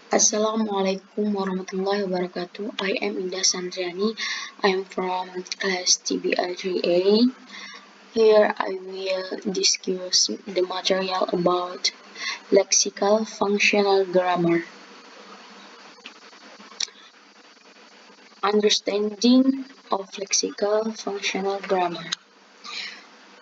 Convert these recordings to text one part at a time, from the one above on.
Assalamualaikum warahmatullahi wabarakatuh. I am Indah Sandriani. I am from class TBI3A. Here I will discuss the material about lexical functional grammar. Understanding of lexical functional grammar.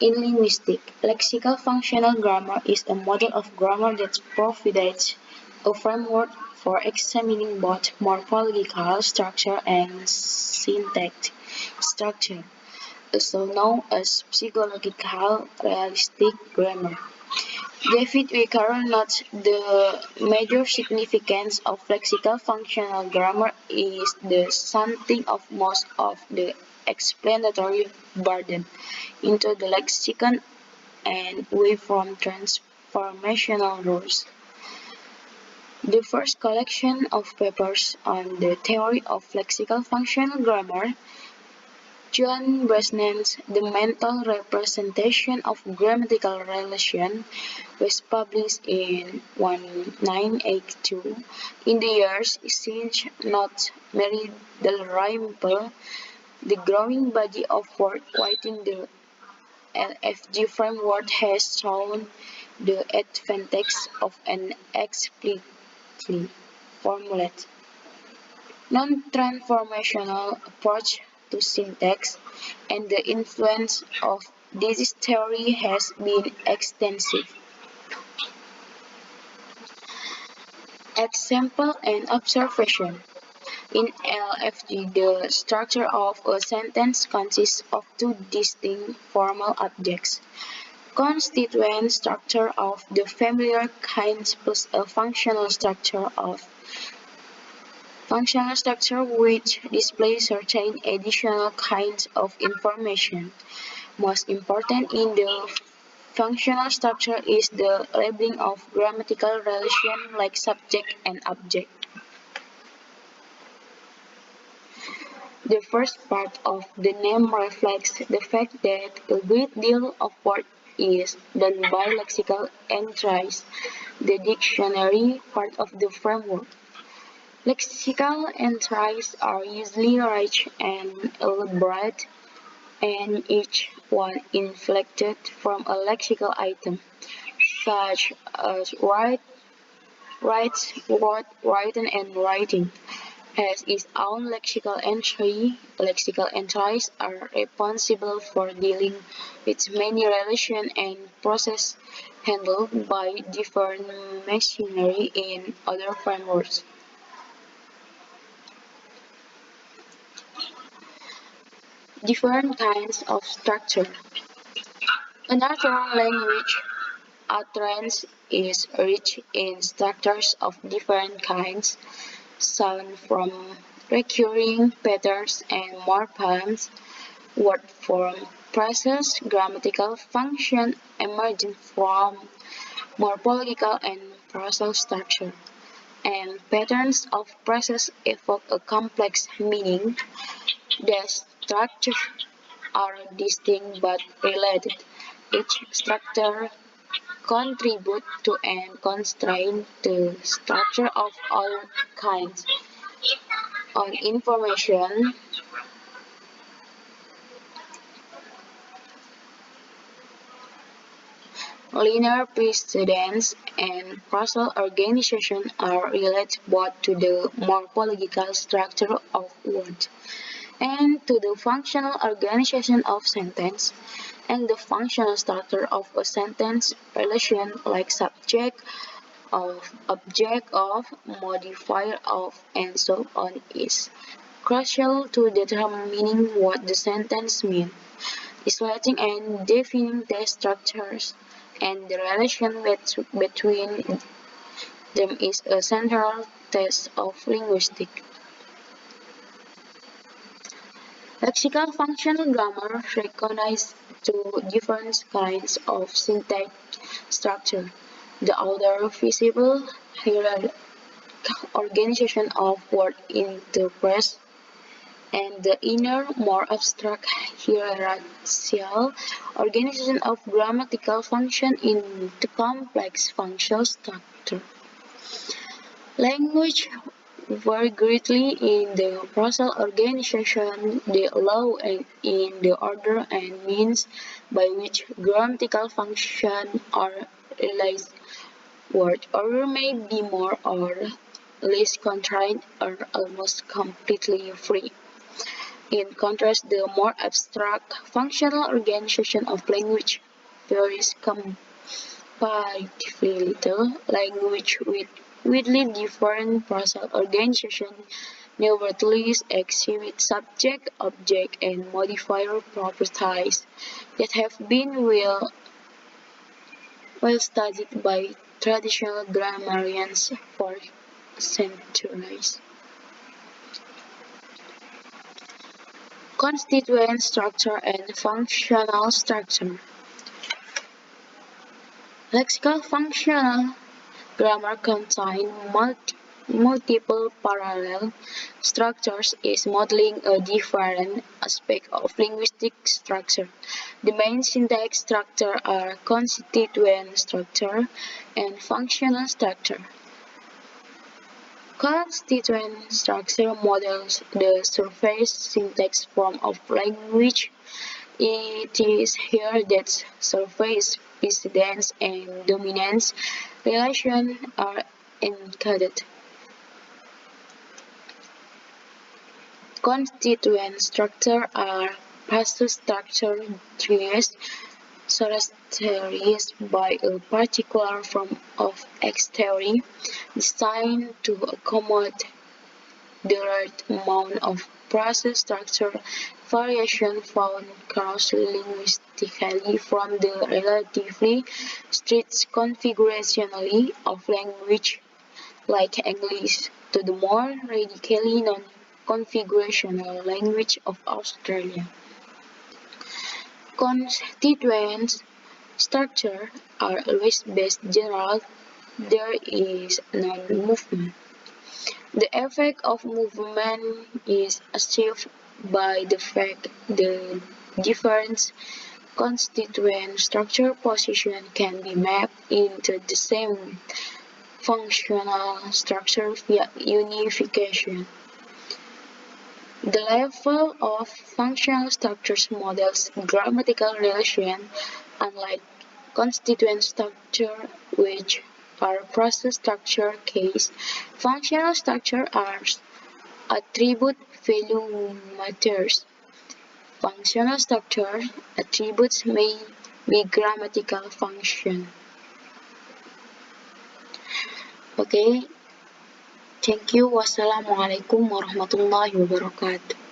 In linguistics, lexical functional grammar is a model of grammar that provides a framework for examining both morphological structure and syntactic structure, also known as psychological realistic grammar. David Wickerel notes the major significance of lexical functional grammar is the shunting of most of the explanatory burden into the lexicon and away from transformational rules. The first collection of papers on the theory of lexical functional grammar, John Bresnan's The Mental Representation of Grammatical Relation, was published in 1982. In the years since, notes Mary Dalrymple, the growing body of work writing the LFG framework has shown the advantage of an explicitly formulated, non-transformational approach to syntax, and the influence of this theory has been extensive. Example and observation. In LFG, the structure of a sentence consists of two distinct formal objects, constituent structure of the familiar kinds plus a functional structure which displays certain additional kinds of information. Most important in the functional structure is the labeling of grammatical relations like subject and object. The first part of the name reflects the fact that a great deal of work is done by lexical entries, the dictionary part of the framework. Lexical entries are usually rich and elaborate, and each one inflected from a lexical item, such as writes, word, written, and writing, has its own lexical entry. Lexical entries are responsible for dealing with many relations and processes handled by different machinery in other frameworks. Different kinds of structure. A natural language utterance is rich in structures of different kinds, sound from recurring patterns and morphemes, word form, phrases, grammatical function emerging from morphological and phrasal structure, and patterns of phrases evoke a complex meaning. The structures are distinct but related. Each structure contributes to and constrains the structure of all kinds of information. Linear precedence and phrasal organization are related both to the morphological structure of words and to the functional organization of sentence, and the functional structure of a sentence relation like subject of, object of, modifier of, and so on is crucial to determining what the sentence means. Isolating and defining the structures and the relation between them is a central test of linguistics. Lexical functional grammar recognizes two different kinds of syntactic structure: the outer visible hierarchical organization of word into phrase, and the inner, more abstract hierarchical organization of grammatical function into complex functional structure. Language vary greatly in the process organization, the law, and in the order and means by which grammatical functions are realized. Word order may be more or less constrained or almost completely free. In contrast, the more abstract functional organization of language varies comparatively little. Language with widely different process organization nevertheless exhibit subject, object, and modifier properties that have been well studied by traditional grammarians for centuries. Constituent structure and functional structure. Lexical functional grammar contains multiple parallel structures is modeling a different aspect of linguistic structure. The main syntax structure are constituent structure and functional structure. Constituent structure models the surface syntax form of language. It is here that surface precedence and dominance relations are encoded. Constituent structures are process structure trees characterized by a particular form of X theory designed to accommodate the right amount of process structure variation found cross-linguistically from the relatively strict configurationally of language like English to the more radically non-configurational language of Australia. Constituent structures are always based general. There is no movement. The effect of movement is achieved by the fact the different constituent structure position can be mapped into the same functional structure via unification. The level of functional structures models grammatical relation, unlike constituent structure, which are process structure case. Functional structure are attribute value matters. Functional structure attributes may be grammatical function. Okay, thank you. Wassalamualaikum warahmatullahi wabarakatuh.